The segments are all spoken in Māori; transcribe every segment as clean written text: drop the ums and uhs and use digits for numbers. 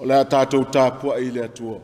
o le tātou tāpua i le atua.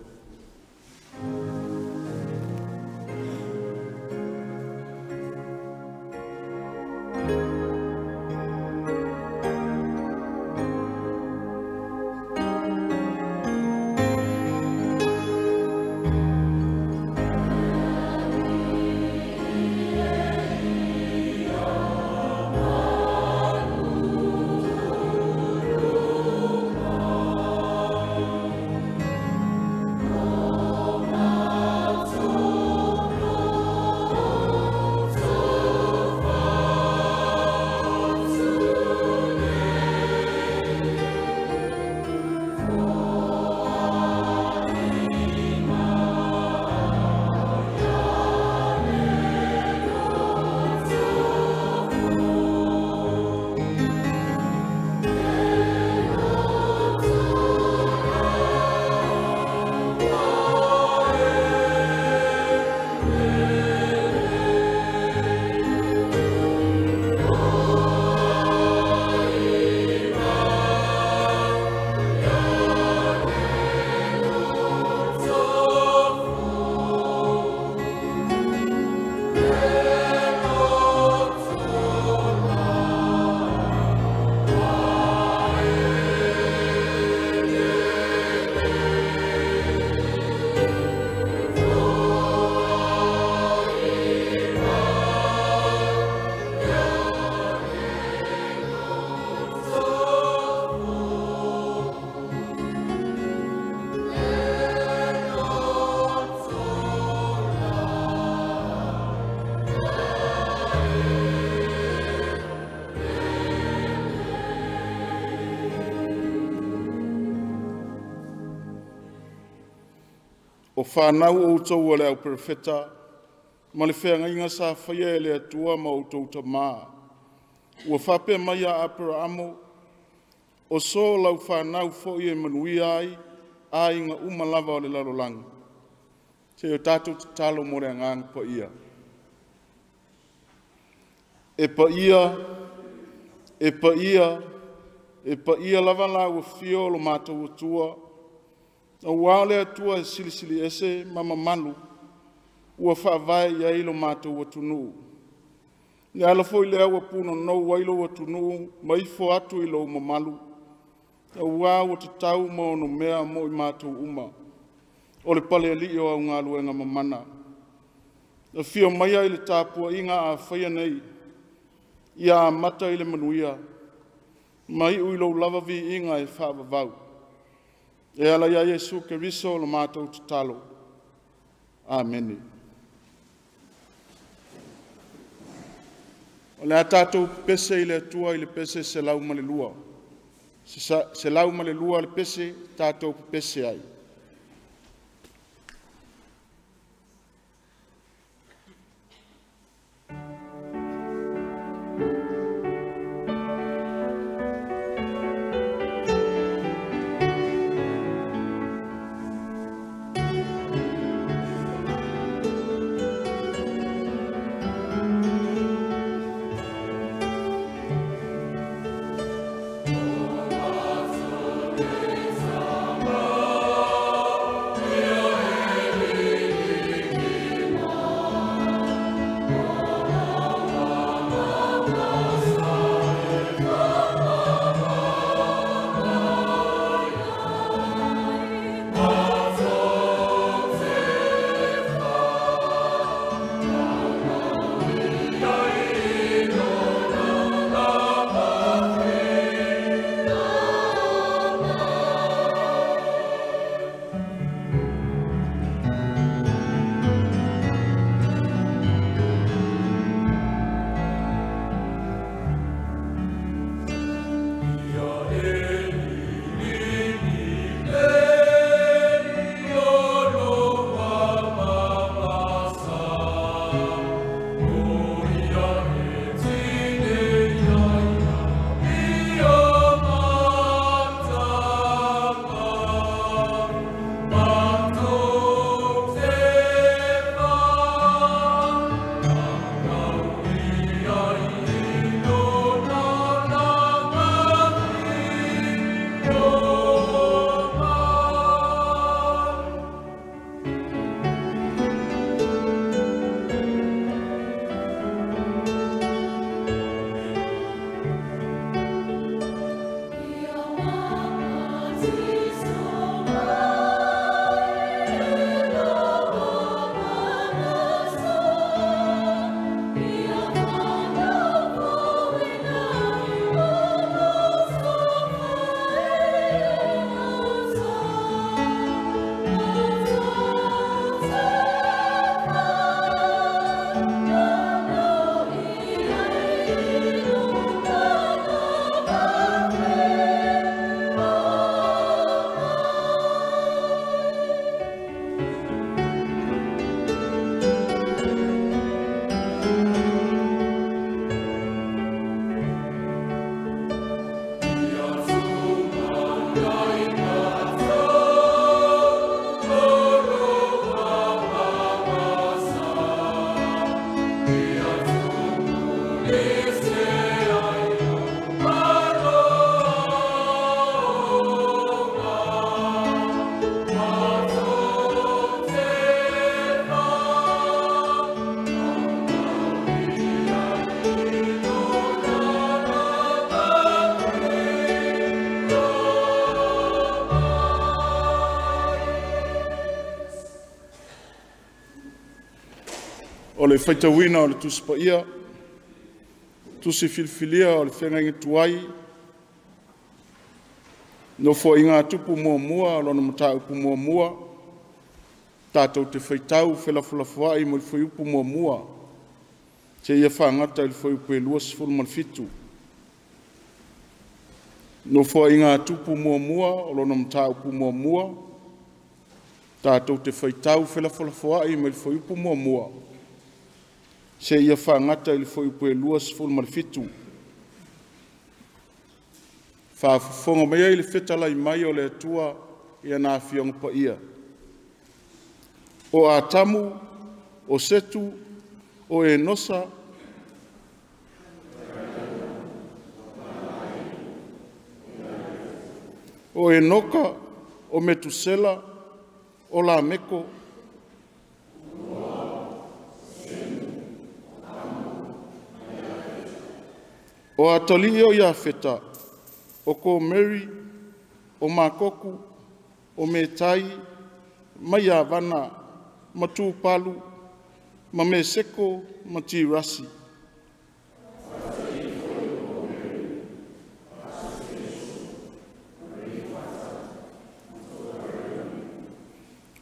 O whanau o tau le au perfeta, ma le whea inga sa whaia le atua ma o tau ta maa. Ua whape mai a apera amo, o so lau whanau fo i e manui ai inga umalava o le larolangi. Te o tātou te talo mo rea ngang pa ia. E pa ia lava la ua fio lo mātou atua, na wale atua e silisili ese mama malu, ua whaavai ia ilo mātou atunu. Ni ala foi lea ua puno nou wailo atunu, maifo atu ilo mamalu, na ua ua te tau ma ono mea mo i mātou uma. O le pale ali o au ngā luenga mamana. Na fio maia i le tāpua inga a whaia nei, ia a mata i le manuia, mai uilo lava vi inga e whaavavau. E ala ia Yesu ke riso lo mātou te talo. Amen. O le a tātou pese i le atua i le pese se lau ma le lua. Se lau ma le lua le pese, tātou pese ai. Oh O le whaitawina o le tusipa ia, tusi filfilia o le whengangi tuai, no fo inga tupu mua mua, o lona mata upu mua mua, tātou te whaitau, whelafulafua i mo le whai upu mua mua, te ia whangata i le whai upu e luas fulmalfitu. No fo inga tupu mua mua, o lona mata upu mua mua, tātou te whaitau, whelafulafua i mo le whai upu mua mua, se ia whangata i le whai upu e luas fulmalfitu. Whaafonga mea i le whetalai mai o le atua i ana Afiafi pa ia. O atamu, o setu, o e nosa, o e noka, o metusela, o la meko, o atali o ia feta, o ko Mary, o makoku, o me tai, mai a vana, matu palu, ma me seko, ma ti rasi.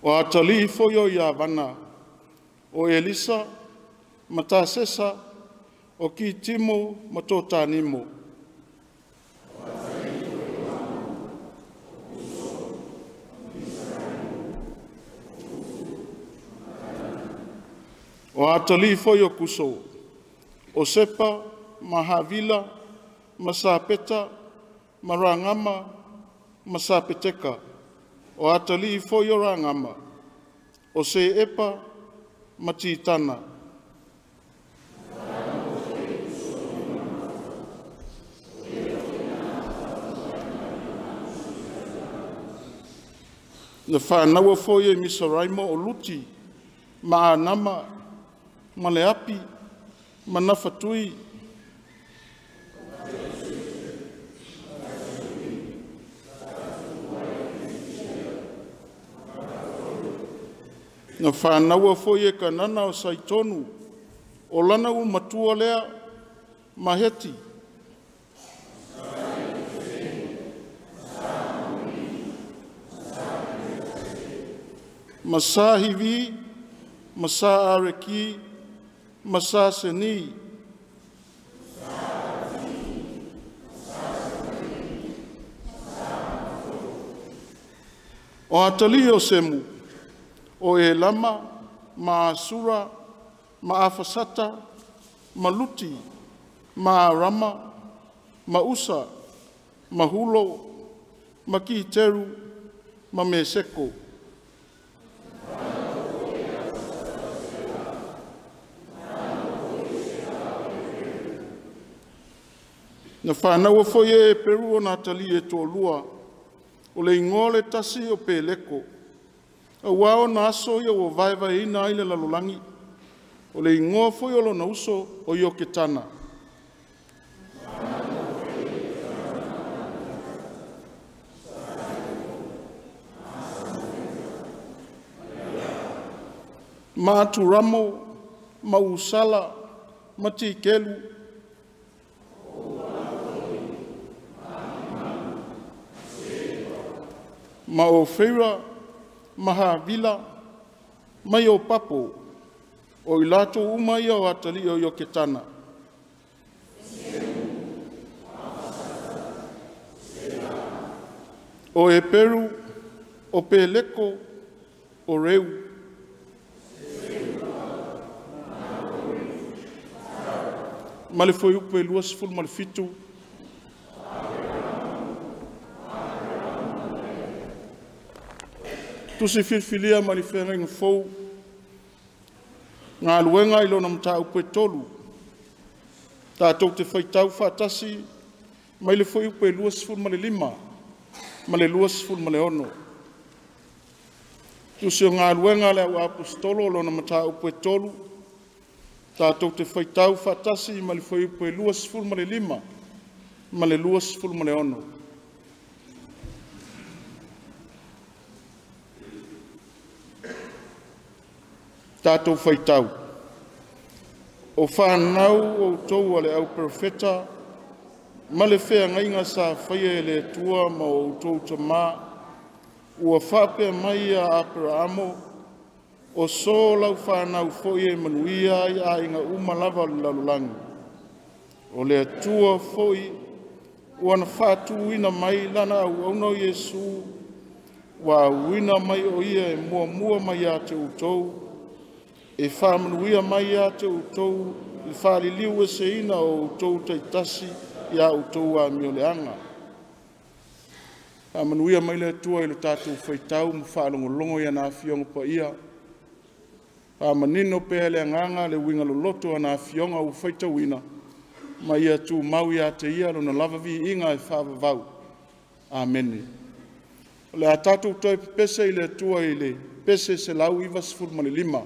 O atali foio ia vana, o Elisa, ma ta sesa, o ki timo, ma tō tānimo. O atali foi o kuso, o sepa, ma havila, ma sapeta, ma rangama, ma sapeteka. O atali foi o rangama, o se epa, ma titana. Na whānaua foi e misaraima o luti, ma anama, ma le api, ma nawhatui. Na whānaua foi e kanana o saitonu, o lana u matua lea, ma heti. Masa hivi, masa areki, masa seni. O atali o semu, o e lama, ma asura, ma afasata, ma luti, ma rama, ma usa, ma hulo, ma ki teru, ma me seko. Na whānaua foi e peru o Natali e tō lua, o le ingole tasi o peleko. A wao na aso ia o vaevae ina aile lalolangi, o le ingoa foi o lo na uso o io ke tana. Maturamo, mausala, matikelu, maofeira, mahavila, maio papo, o ilato umai o atali o yoketana. O e peru, o peleko, o reu. Male foi upe luas ful male fitu. Tu se filfilia male whenga fou. Ngā luenga ilo na mta upe tolu. Tātou te whaitau whatasi. Male foi upe luas ful male lima. Male luas ful male ono. Tu se ngā luenga le au apostolo lo na mta upe tolu. Tātou te whaitau whatasi male foi upe luas ful male lima. Male luas ful male ono. Tātou whaitau. O whanau o tau ale au profeta, male whea ngainga sa whaia le tua ma o tau ta mā, ua whapea mai a apera amo, o so lau whanau whoi e manuia i a inga umalawa lalulangi. O le tua whoi, ua na whātu ina mai lana au auno Yesu, wa wina mai o ia e mua mai a te utou, e whamanuia mai a te utou, i whaliliu e se ina o utou taitasi i a utou a mioleanga. Whamanuia mai le tua i le tātou whaitau, mu whalongolongo i ana Afionga pa ia. Whamanino pēa le anganga le winga loloto ana Afionga u whaitau ina, mai a tu mau i a te ia lona lavavi inga e whavavau. Amen. Le a tātou toi pese i le tua i le pese se lau i vasfur male lima.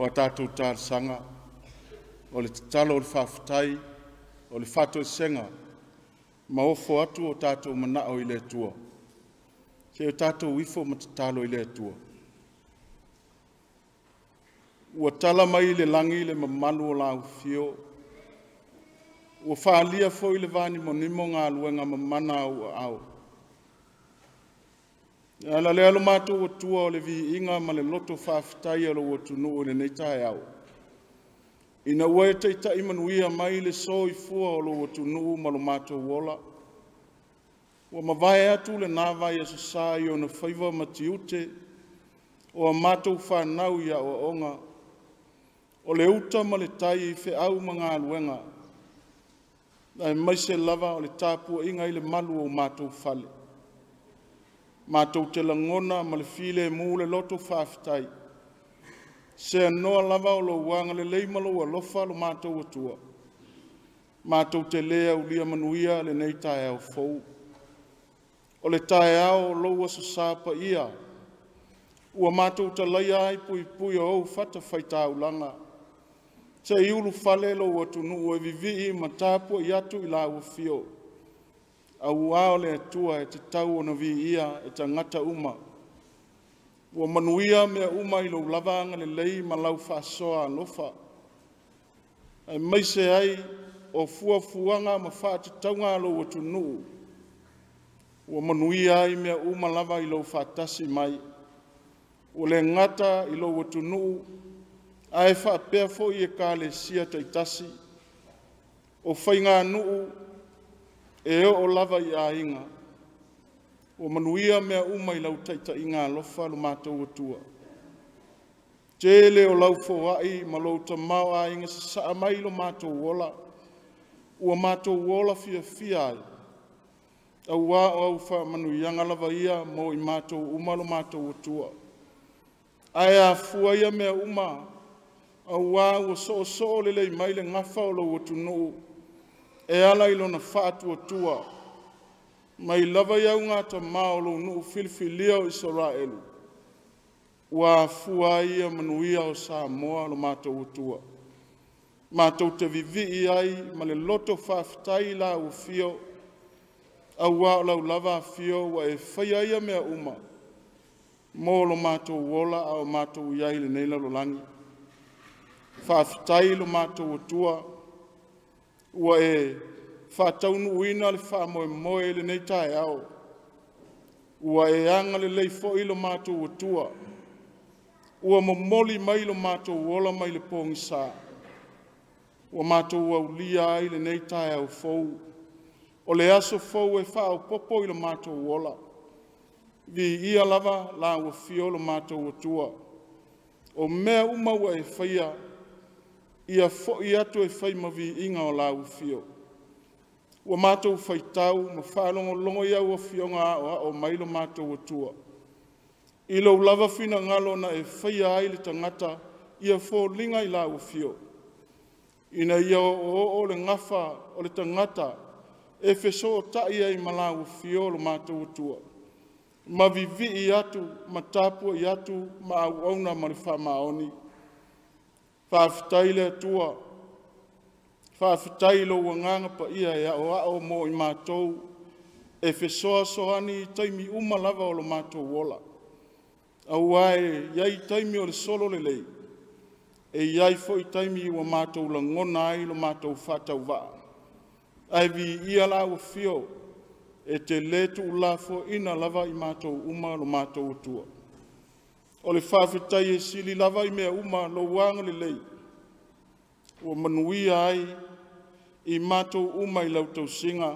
o tātou tārsanga, o le talo o le whawhitai, o le whato senga, ma ofo atu o tātou manao i le tua. Se o tātou wifo ma talo i le tua. Ua tala mai le langi le mamalu o lau fio. Ua whaalia fo i le vani monimo ngā luenga mamana au. Ala le alo mātou o tua o le vi inga ma le loto whawhitai alo o tunu o le neitai au. Ina ua e teita imanuia mai le soi fua o lo o tunu ma lo mātou wola. Ua mawai atu le nāwai a sasai o na whaiva matiute o a mātou whanau ia o onga. O le uta ma le tai i whi au ma ngā luenga. Nai maise lava o le tāpua inga i le malu o mātou whale. Mātou te langona ma le file mū le loto whawhitai. Se anoa lava o lo wanga le leimalo a lofa lo mātou atua. Mātou te lea u lia manuia le nei tae au fau. O le tae au lo wa sasapa ia. Ua mātou ta laia ai pui pui o fata whaita au langa. Te iulu whale lo wa tunu ua vivi ma tāpua i atu i la ua fio. Au ao le atua e te tau o na vi ia e ta ngata uma. Ua manuia mea uma i lo lavanga le lei ma lau whasoa lofa. Ai maise ai o fuafuanga ma whaata taunga lo wa tunu. Ua manuia ai mea uma lava i lo whaatasi mai. O le ngata i lo wa tunu. Ai whaapea fo i e ka le sia taitasi. O whainga nuu e o lava i a inga. O manuia mea uma i lau taita inga lofa lo mātou atua. Tele o lau fōai ma lau ta mau a inga sa saa mai lo mātou wola. Ua mātou wola fia fia ai. Au wā o au wha manuianga lava ia mo i mātou uma lo mātou atua. Ai a fua ia mea uma. Au wā ua so lele i mai le ngafa o lau atunu. E ala ilo na whaatu atua. Mai lava iau ngā ta maolo nuu filifilia o Israelu. Ua fua ia manuia o Samoa lo mātou atua. Mātou te vivi i ai ma le loto whawhitai la u fio. Au wā o lau lava fio wa e whaia ia mea uma. Mō lo mātou wola au mātou iai le neila lo langi. Whawhitai lo mātou atua. Ua e whātaunu uina le whāmoe le nei tae au. Ua e anga le lei fo ilo mātou atua. Ua momoli mai lo mātou wola mai le pōngi sā. Ua mātou au lia ai le nei tae au fou. O le aso fou e whāo popo ilo mātou wola. Vi ia lava la ua fio lo mātou atua. O mea uma ua e whaia. Ia fo i atu e whai mavi inga o lau fio. Ua mātou whaitau, ma whālongo longo ia ua fionga o mailo mātou atua. I lau lava whina ngalo na e whai ai le tangata, ia fo linga i lau fio. Ina ia o le ngafa o le tangata, e wheso o tai ai ma lau fio lo mātou atua. Ma vivi i atu, ma tāpua i atu, ma au auna ma le whamaoni. Whawhitai le atua. Whawhitai lo wanganga pa ia e ao mo i mātou. E whesoa soani i taimi uma lava o lo mātou wola. Au ai, iai taimi o le solo le lei. E iai fo i taimi i wa mātou la ngona ai lo mātou whatau waa. Ai vi ia la wa fio. E te letu ula fo ina lava i mātou uma lo mātou atua. O le whawhitai e sili lava i mea uma lo wanga le lei. O manuia ai i mātou uma i lau tau singa.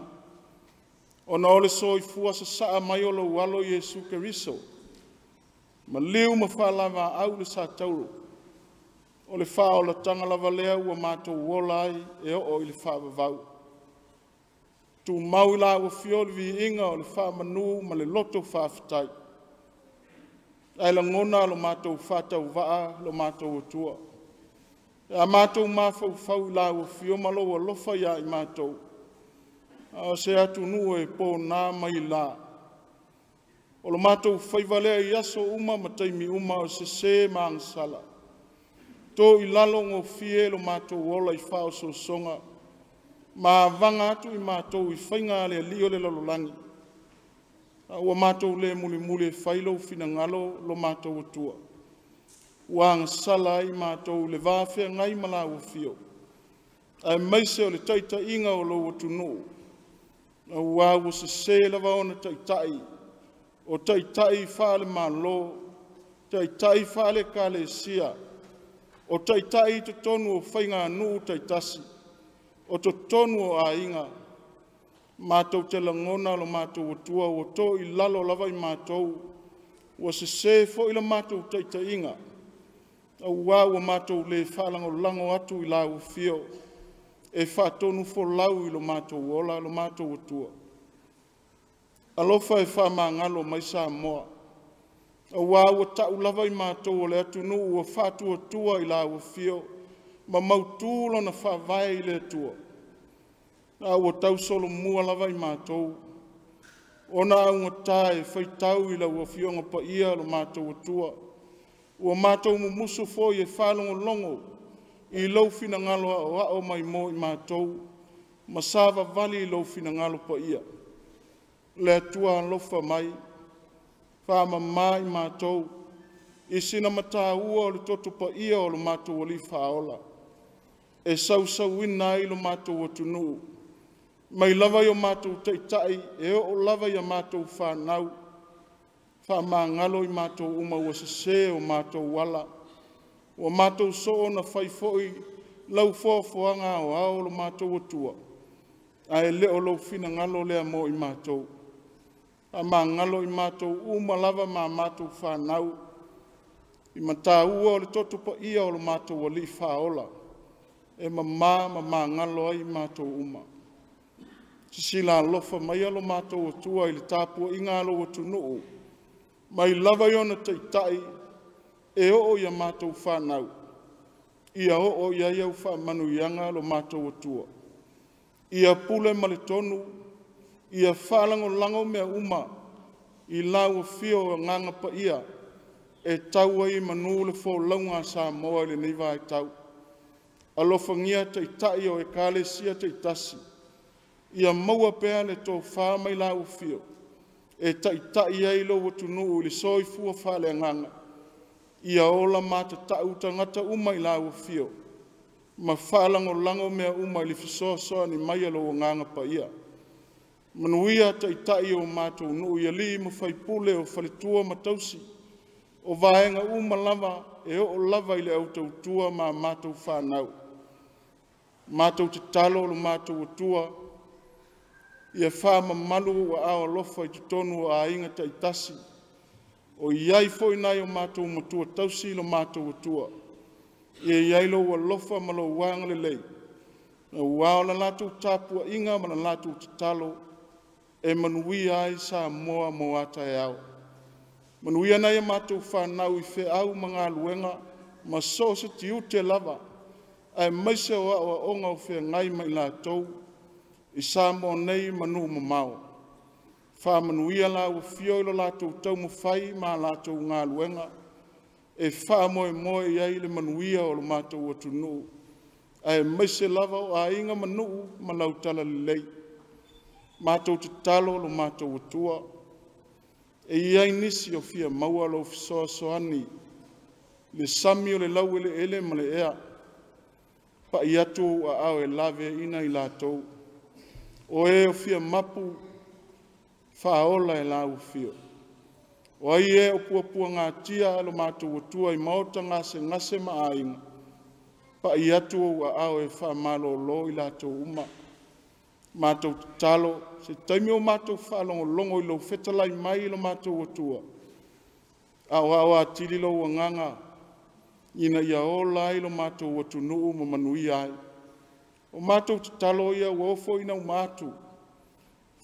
O na ole so i fua sa saa mai o lo walo Jesu Keriso. Ma liu ma whalava au le sa tauro. O le wha o la tanga lava lea ua mātou wola ai e o i le wha vau. Tu mau i la ua fioli vi inga o le wha manu ma le loto whawhitai. Ai la ngona lo mātou whātau waa lo mātou atua. A mātou māwhau whau la ua fio malo a lofa ia i mātou. A se atu nu e pō nā mai la. O lo mātou whaivalea i aso uma ma taimi uma o se mangsala. tō I lalo ngō fie lo mātou ola I whao so songa, ma vanga atu I mātou I whainga le lio le lalolangi. Ua mātou le muli muli whailo fina ngalo lo mātou atua. Ua ngasala I mātou le vāwhia ngai mala ua fio. Ai maise o le taita inga o lo atunu. Ua ua se lava ona taitai. O taitai whale malo, taitai whale kale sia. O taitai te tonu o whainga nuu taitasi. O to tonu o ainga. Mātou te langona lo mātou atua, o tō I lalo lava I mātou. O se fo ila mātou taita inga. Ua ua mātou le whalango lango atu I lau fio. E whatonu fo lau I lo mātou ola, lo mātou atua. Alofa e whamangalo mai Samoa. Ua ua tau lava I mātou o le atunu ua whatu atua I lau fio. Ma mautūlo na whawai I le atua. Ua tau solo mua lava I mātou. Ona aunga tae whaitau I lau fionga pa ia lo mātou atua. Ua mātou mumusu fo I e whalongo longo. I lau fina ngalo o mai mo I mātou. Ma sava vali I lau fina ngalo pa ia. Le atua alofa mai. Whama mai mātou. I sina mata ua o le toto pa ia o lo mātou o li whaola. E sau ina I lo mātou atunu. Mai lava I o mātou taitai, e o lava I a mātou whanau. Whama ngalo I mātou uma ua se o mātou wala. O mātou so na whaifoi, lau fōwhoanga o ao lo mātou atua. A e leo lau fina ngalo lea mo I mātou. A mā ngalo I mātou uma lava mā mātou whanau. I mata ua o le toto pa ia o lo mātou o li whaola. E ma ngalo ai mātou uma. Sisila lofa mai alo mātou atua I le tāpua I ngalo atunu. Mai lava I ona taitai, e o ia mātou whanau. Ia o ia iau whamanu ianga lo mātou atua. Ia pule male tonu, ia whalango lango mea uma, I lau fio o nganga pa ia, e taua I manu le fo launga Samoa le niva e tau. Alofa ngia taitai o e kale sia taitasi. Ia maua pea le tō whamai lau fio. E taitai ei lo watunu le soifua whale nganga. Ia ola mata tau tangata umai lau fio. Ma whalango lango mea umai le fisosoa ni mai alo nganga pa ia. Manuia taitai o mātou nuu ia li ma whaipule o whaletua matausi. O vaenga uma lava e o lava I le autautua ma mātou whanau. Mātou te talo lo mātou atua. Ia whama malu a ao lofa I tutonu a inga taitasi. O iai foi nai o mātou matua tausi lo mātou atua. Ia iai lo wa lofa malo wanga le lei. Na wao la lātou tāpua inga ma la lātou te talo. E manui ai Samoa mo ata e au. Manui ana ia mātou whanau I whe au mga luenga. Ma so se tiu te lava. Ai maise o a onga o whe ngai mai lātou. I Samoa nei manu mamao. Wha manuia la ua fio ilo lātou tau mawhai ma lātou ngā luenga. E wha moe iai le manuia o lo mātou atunu. Ai maise lava o a inga manu ma lautala le lei. Mātou te talo lo mātou atua. E iai nisi o fia maua lo fisoa soani. Le sami o le lau ele ma le ea. Pa I atu a au e lave ina I lātou. O e o fia mapu, whaola e lau fio. O ai e o puapua ngā tia alo mātou atua I maota ngase ma ainga. Pa I atu a au e whamalo lo I lātou uma. Mātou talo, se taimi o mātou whalongo longo I lo whetalai mai lo mātou atua. Au atiri lo nganga, ina ia o lai lo mātou atunu ma manui ai. O mātou te talo ia uofo ina umatu.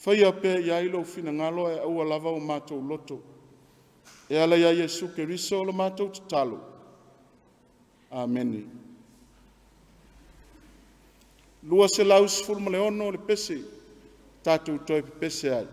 Whaia pe ia ilo fina ngalo e aua lava o mātou loto. E ala ia Yesu Keriso lo mātou te talo. Ameni. Lua se laus fulma le ono le pese. Tātou toi pese ai.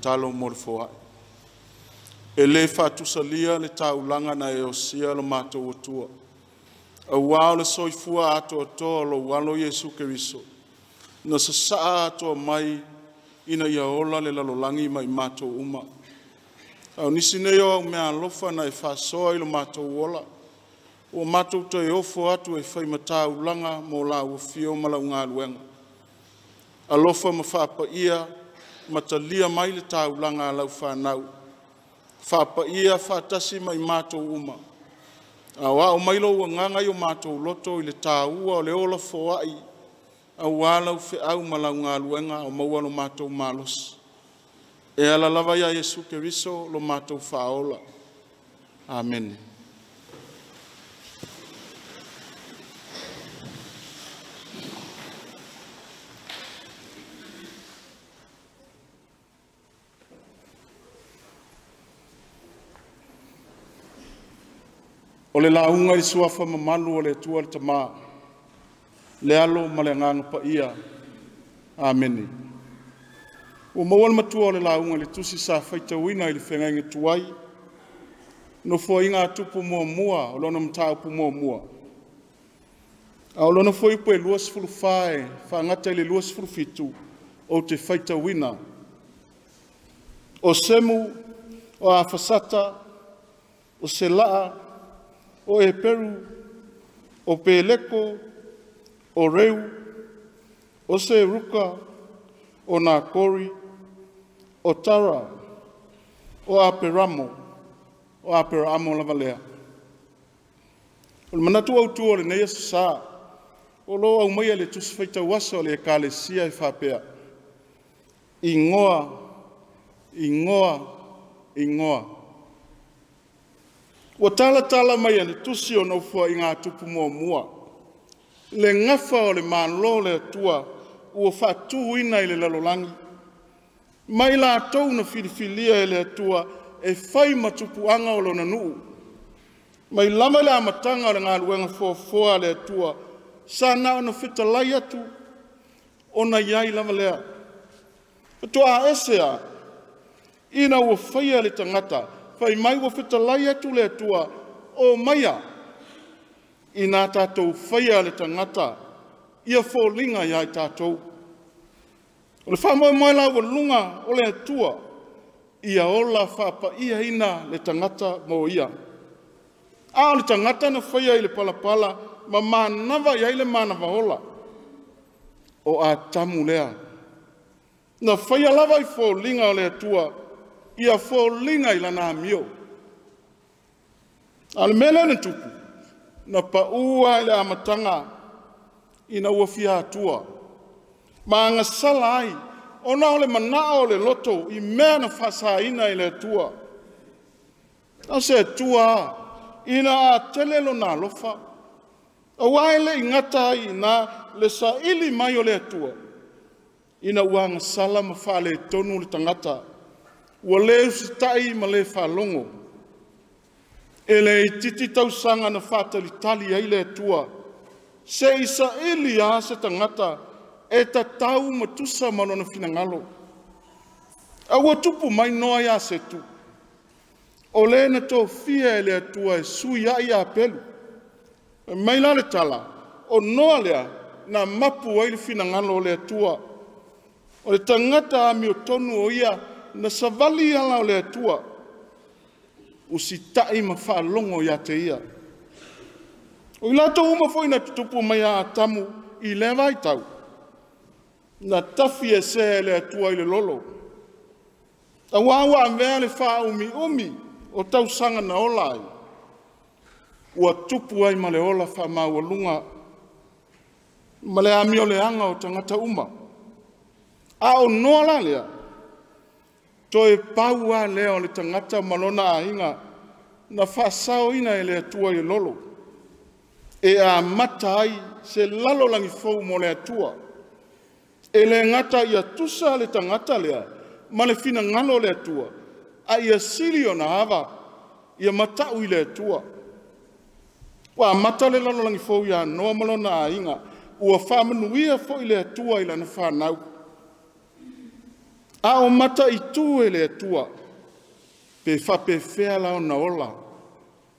talo mo le foa. E le whatusalia le taulanga na e o sia lo mātou atua. A wao le soifua ato atoa lo walo Yesu Keriso. Na sa saa ato mai ina ia ola le lalolangi mai mātou uma. Au nisi neo mea alofa na e whasoa ilo mātou ola. O mātou to e ofo atu e whai mataulanga mo la uafio mala unga luenga. Alofa ma whapa ia matalia mai le taulanga lau whanau. Whapa ia whatasi mai mātou uma. Awa o mailo ua nganga i o mātou loto i le tāua o le ola foai. Awa lau fe au malau ngā luenga o maua lo mātou malos. E ala lava ia Yesu Keriso lo mātou whaola. Amen. O le launga i suafa mamalu o le tua le tama. Le alo ma le nganga pa ia. Ameni. O mawal matua o le launga le tusi sa faita wina i le whenga tuai. No fo inga tupu mua mua o lona mta upu mua mua. A o lona fo ipo e luas fulu fae, fa ngata i le luas fulu fitu o te faita wina. O semu, o afasata, o selaa, o e peru, o peleko, o reu, o se ruka, o nā kori, o tara, o aperamo lava lea. O le manatu au tua le neia sa, o lo au maia le tusi faita wasa o le ekalesia e whapea. Ingoa. Wa tala mai le tusi o no fua i ngā tupu mua. Le ngafa o le mālo le tua ua whatu ina i le lalolangi. Mai la tau na filifilia e le tua e whai matupu anga o lona nuu. Mai lama le amatanga o le ngā luenga fua le tua sa na ona whita lai atu o na iai lama lea. Tua esea ina ua whaia le tangata whai mai wa whita lai atu le tua o maia i nā tātou whaia le tangata ia fōlinga iai tātou. O le whamoe mai la wa lunga o le tua ia ola whapa ia ina le tangata mo ia. A le tangata na whaia i le palapala ma mānawa iai le mānawa hola o a tamu lea. Na whaia lava i fōlinga o le tua ia fōlinga i lana mio. Ale mele ne tupu, na paua i le amatanga i na uafia atua. Ma anga sala ai, ona o le manao le loto i mea na whasaina i le tua. A se tua, ina a telelo na lofa. A waile i ngata i na le sa ili mai o le tua. Ina uanga sala ma whale tonu le tangata. Ua leu si tai ma le whalongo. E le titi tausanga na whatalitali ai le tua. Se isa ili a se tangata e ta tau matusa malona finangalo. A ua tupu mai noa ia se tu. O le na tō fia e le tua e sui ai a pelu. E mai la le tala, o noa lea na mapu ai le finangalo le tua. O le tangata a mi o tonu o ia na savali ala o le atua, usi tai ma whaalongo ia te ia. O i lato uma foi na tutupu mai a tamu i le vai tau. Na tafi e se le atua i le lolo. A wawa mea le wha umi o tau sanga na ola ai. Ua tupu ai ma le ola wha maua lunga. Ma le ami o le anga o tangata uma. A o noa la lea. To e paua leo le tangata malona a inga na whasao ina e le atua i lolo. E a mata ai se lalo langi fau mo le atua. E le ngata ia tusa le tangata lea, ma le fina ngalo le atua. A ia sili o na hava, ia matau i le atua. Wa mata le lalo langi fau ia noa malona a inga, ua whamanuia fo i le atua i lana whanau. A o mata I tū e le atua, pe whapewhea lao na ola.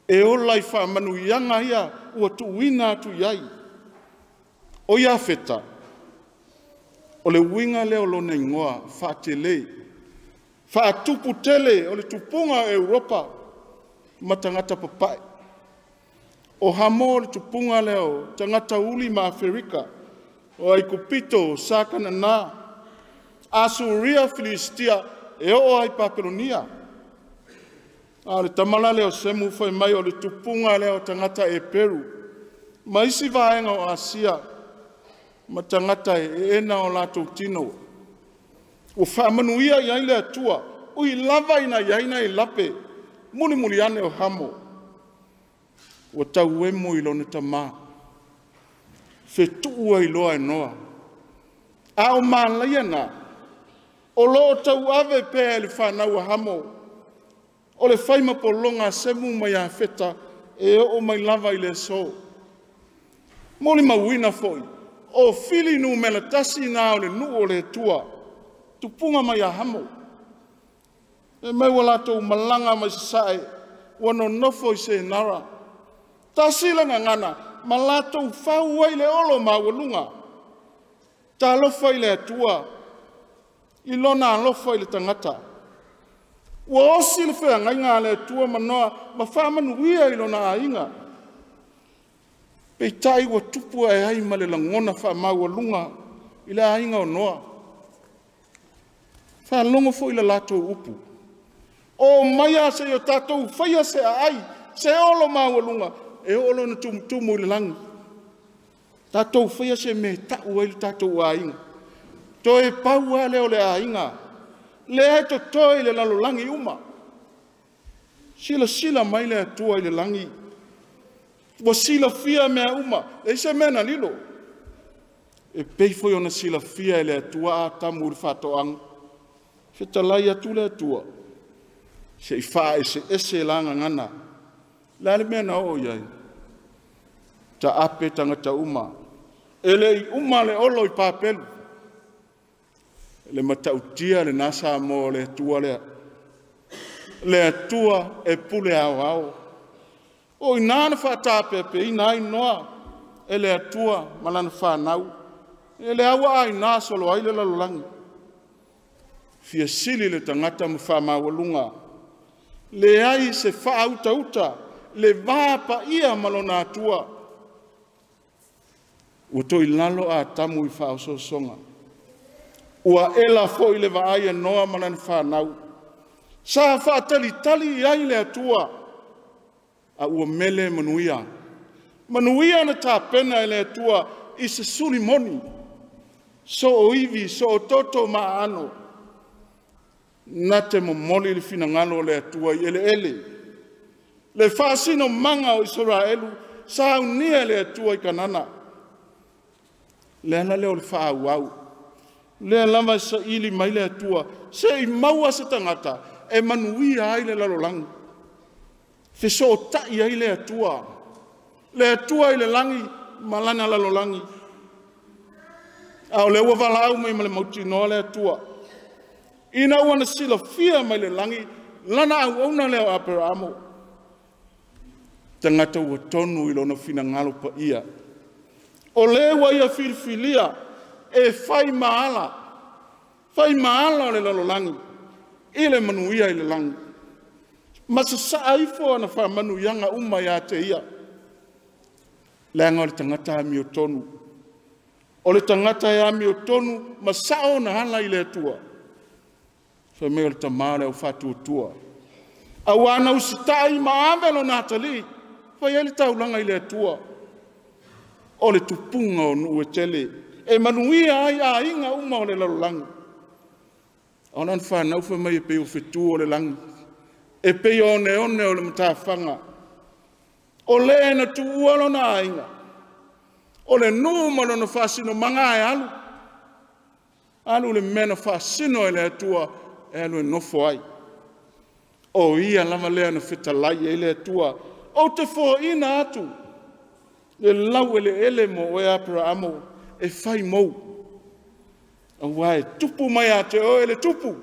E ola I whaamanuianga ia, ua tuuina atu iai. O ia feta, o le winga leo lona ingoa, whaatele, whaatupu tele, o le tupunga Europa, matangata papai. O hamo le tupunga leo, tangata uli ma Feterika, o ai kupito, sakana na, Asuria Filistia, e o ai Papelonia. A le tamala leo semu fai mai o le tupunga leo tangata e Peru. Ma isi vaenga o Asia, ma tangata e ena o lato tino. O whaamanuia iai le atua, ui lava ina iaina I lape, muli muli ane o hamo. O tau emo I lona tama. Fetua I loa e noa. A o mālaia na, o lo tau ave pēa le whanau a hamo. O le whaima polonga semu mai a feta e o mai lava I le so. Moli mawina foi. O fili nu melatasi na o le nu o le tua. Tupunga mai a hamo. E mai walato malanga mai sae. Wano nofo I se nara. Tasila ngana. Malato whau wai le olo mawalunga. Ta lofa I le tua. Ilona alofa I le tangata. Ua osi le whea ngainga le tua manoa, ma whamanuia I lona ainga. Pei tai ua tupua e ai ma le langona whamau lunga I le ainga o noa. Whalongo fo I le lato upu. O maia se o tatou whaia se ai, se olo mau lunga, e olo na tumutumu I le langi. Tatou whaia se me tau ai le tatou ainga. To e pau ale o le ainga. Le ai to toi le lalo langi uma. Sila mai le atua I le langi. Wa sila fia mea uma. E se mena lilo. E pei foi ona sila fia le atua a tamu uri whatoang. Se talai atu le atua. Se I wha se ese langa ngana. Lale mena o iai. Ta ape tangata uma. Ele I uma le olo I papelu. Le matautia le nasa mo le tua le tua e pule au. O inana whatape pe ina noa e le tua malana whanau. E le awa ai nā solo ai le lalolangi. Fia sili le tangata mu whamawalunga. Le ai se whaauta le vāpa ia malona atua. Uto I lalo a tamu I whaososonga. Ua ela fo I le vaai noa malana whanau. Sa whaatali ai le atua. A ua mele manuia. Manuia na tā pena le atua I se suli moni. So o iwi, so o toto ma ano. Na te momoli le finangalo le atua I ele. Le whaasino manga o Israelu. Sa unia le atua I kanana. Le ana leo le whaauau. Le lama sa ili mai le atua, se I maua se tangata, e manuia ai le lalolangi. Fe so tai ai le atua I le langi, malana lalolangi. Au le ua walau mai ma le mauti noa le atua. Ina ua na sila fia mai le langi, lana au auna leo aperamo. Tangata ua tonu I lona fina ngalo pa ia. O le ua ia filfilia, e fai maala o le lalolangi, I le manuia I le langi. Ma sa saifo na wha manuianga uma ia te ia. Leanga o le tangata ami o tonu. O le tangata e ami o tonu, ma sao na hala I le atua. Fa mea o le tamare o whatu o tua. A wana usitai ma amelo na atali, fa ia le taulanga I le atua. O le tupunga o nu e tele, e manuia ai a inga uma o le lalolangi. O nan whanau wha mai e peo whetu o le langi. E peo one o le matawhanga. O le na tuualo na inga. O le numalo na whasino manga e alu. Alu le mena whasino e le atua e alu e nofo ai. O ia lama lea na whetalai e le atua. O te fo ina atu. Le lau ele mo o e apra amo. E whai mou. Awai, tupu mai a te o ele tupu.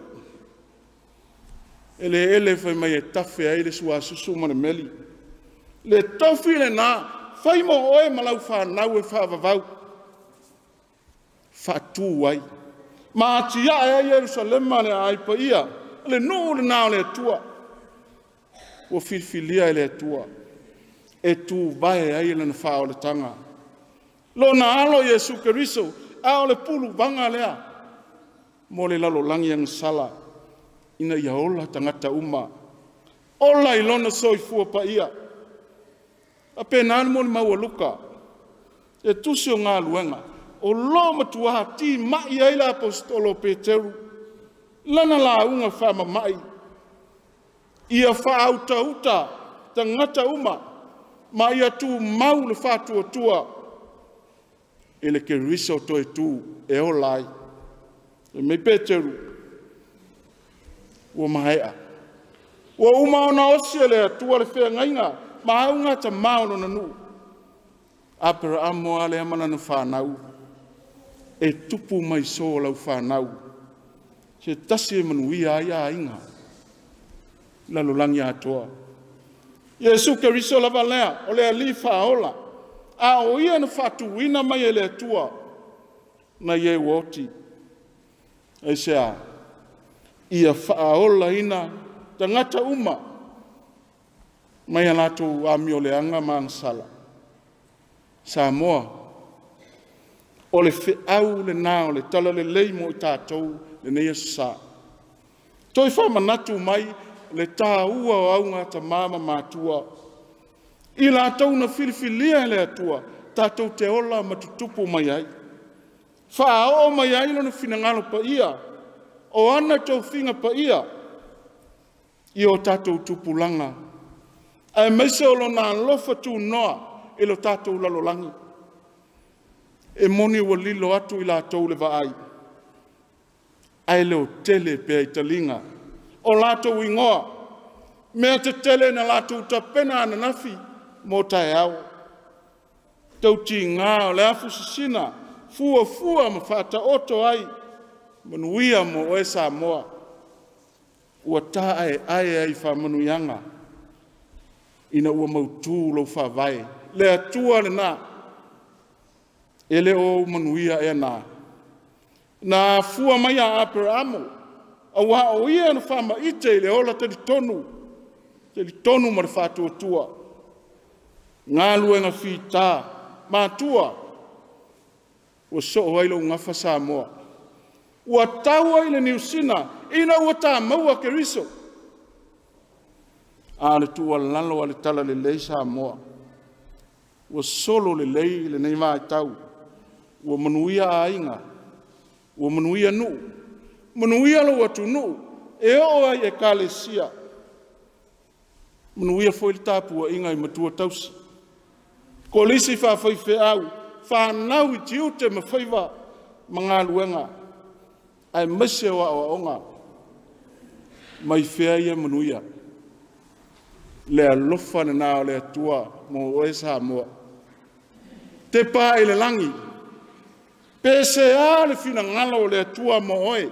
Ele fai mai e tafe a ele sua susu mana meli. Le tofi le na, fai mo oe malau whanau e whavavau. Fatu wai. Ma atia e Yerusalema le aipa ia, le nuu le nao le atua. Ua filfilia le atua. E tu vai ai le na whao le tanga. Lo na alo Yesu Keriso, ao le pulu vanga lea. Mo le lalo langi ang sala. Ina ia ola tangata uma. Ola ilona soifua pa ia. Ape nani mo le maua luka. E tusi o ngā luenga. O lo matua ti mai ai la apostolo Peteru. Lana la unga whama mai. Ia whaauta uta tangata uma. Ma ia tu mau le whatua tua. Ele ke riso toi tu e o lai. E me Peteru. Ua mahea. Ua uma ona osia le atua le whea ngainga. Ma haunga ta maono na nu. Apera amo ale amana na whanau. E tupu mai so lau whanau. Se tasi e manuia ia inga. Lalulangi atoa. Yesu Keriso lava lea, o lea li whaola. A o ia na whatuina mai e lea tua. Na ye woti. E sea, ia whaola ina tangata uma. Mai anato ami o leanga maangsala. Samoa. O le whiau le nao le tala le leimo i tātou le neia sa. Toi whamanatu mai le tā ua o aunga ta mama mātua. I la tau na whiriwhilia le atua, tātou te ola matutupu mai ai. Wha o mai ai lona whinangalo pa ia, o ana tau whinga pa ia, i o tātou tupulanga. Ai meise o lona lofa tu noa, e lo tātou lalolangi. E moni ua lilo atu i la tau le vaai. Ai leo tele pe ai talinga. O lātou ingoa, mea te tele na lātou tapena ana nafi, mō tae au. Tau ti ngā o le afu sisina, fua ma whata oto ai, manuia mo o e Samoa. Ua tā ai whamanuianga, ina ua mautu lau whawai. Le atua le nā, ele o manuia e nā. Nā fua mai a apera amo, awa o ia na whama ite le ola te li tonu ma le whātua tua. Ngā luenga whita, mātua, ua so o ailo ngafa Samoa. Ua tau ai le niusina, ina ua tā maua Keriso. A le tua lalo a le tala le lei Samoa. Ua solo le lei le nei mai tau. Ua manuia a inga. Ua manuia nu. Manuia lo atu nu. E o ai e kalesia. Manuia foi le tāpua inga i matua tausi. Ko lisi whawhai whiau. Whanau i tiute ma whaiva mga luenga. Ai mese wa o onga. Mai whea ia manuia. Le alofa na nao le atua mo o e Samoa. Te pā i le langi. Pese a le fina ngalo le atua mo oe.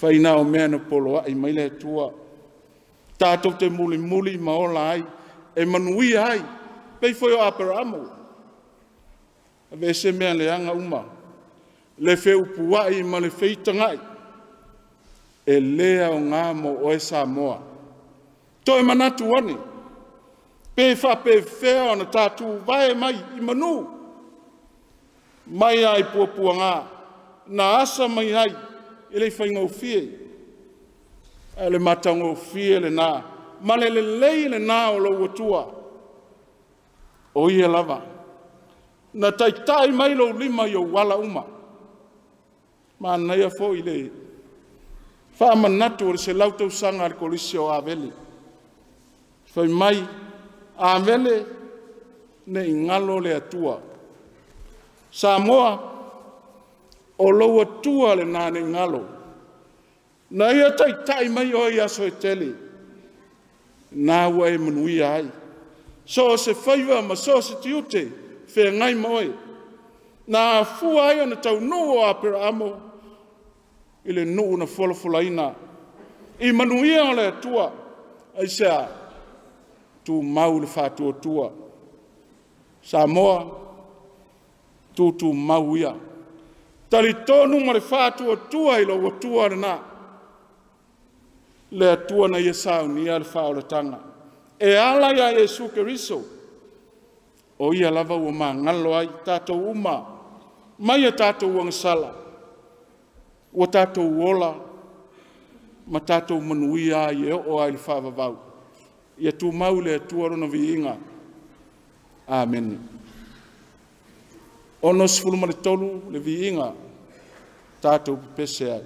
Whaina o mea na polo ai mai le atua. Tātou te muli ma ola ai. E manuia ai. Pei foi o apera amo. A vese mea le anga uma. Le feu puai ma le feitangai. E lea o ngā mo o e Samoa. Toi manatu ane. Pe pe fea na tātou vai mai i manu. Mai ai puapua ngā. Na asa mai ai. Ele whainga o fie. Ele matanga o fie le nā. Ma le lei le nā o lo watua. O ia lava. Na tai mai lo lima i o wala uma. Ma naia fo i le. Wha manatu o se lautau sanga al kolisi o avele. Whai mai avele ne ingalo le atua. Samoa o lo atua le nā ne ngalo. Na ia tai mai o ia so e tele. Nā ua e manuia ai. So se whaiva ma so se tiute. Whea ngai moe. Na fua ai ona tau no a pera amo ile no na folofolaina I manuia o le atua ai sea tu mau le fatua tua Samoa tu mau ia tali tonu ma le fatua tua I lo tua na le atua na ia Sauniga le faaoletanga e ala ia Yesu Keriso o ia lava ua magalo ai tatou uma mai a tatou agasala ua tatou ola ma tatou manuia ai e o ai le faavavau ia tumau le atua lona viiga amen ono sefulu ma le tolu le viiga tatou pepese ai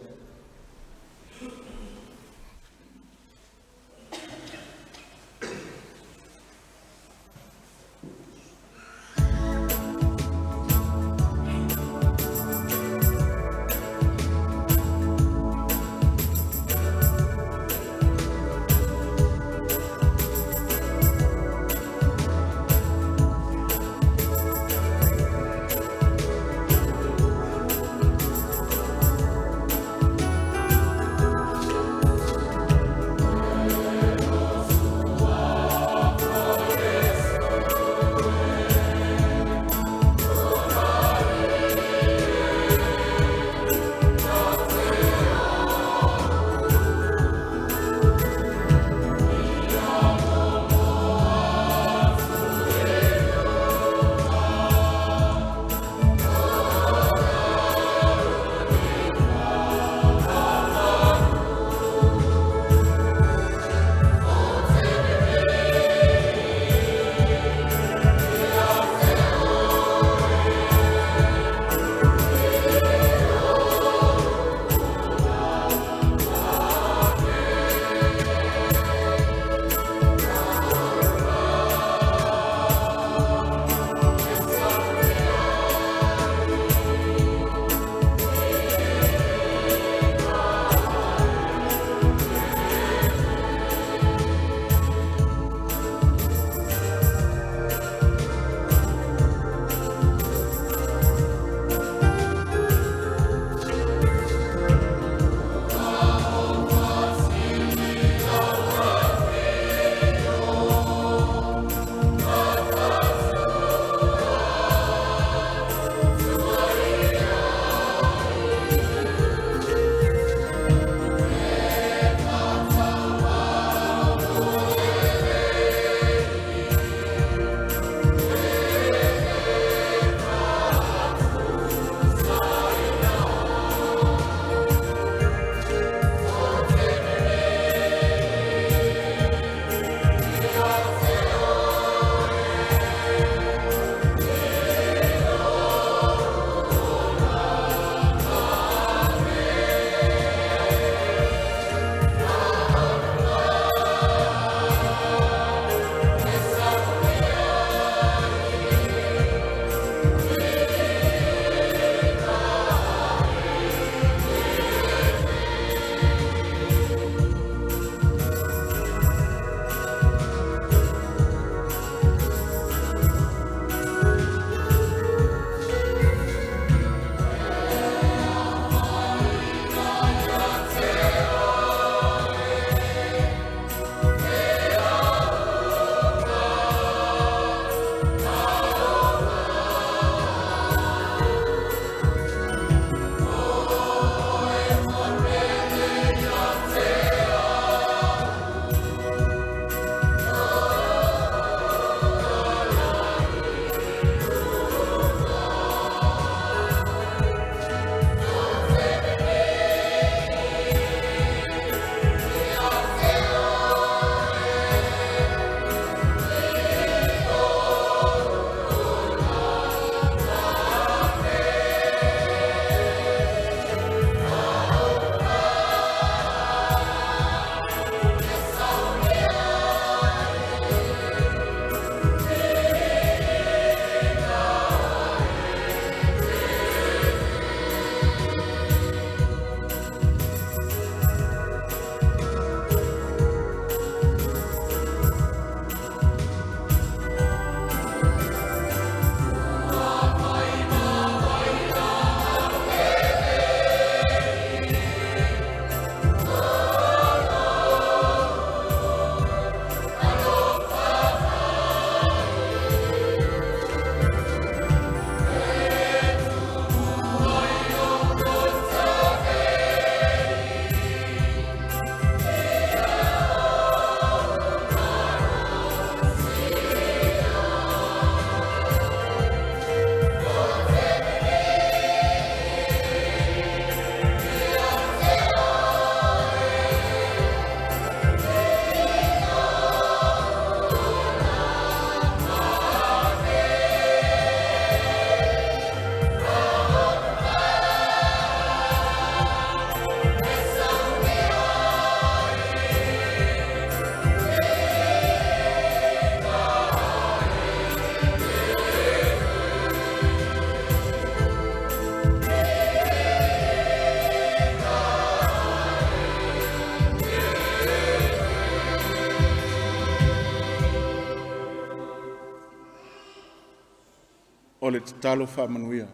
o le tatalo whamanuia.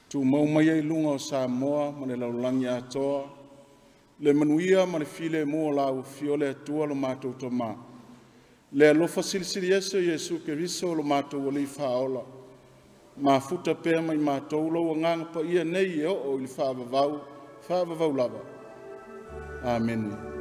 Tu maumai ai lunga o Samoa ma le laulangi atoa, le manuia ma le file mua la u fiole atua lo mātou toma. Le alofa silisili ese Yesu Keriso lo mātou wali whaola. Ma futa pēr mai mātou lo nganga pa ia nei e o ili whaavavau lava. Amen.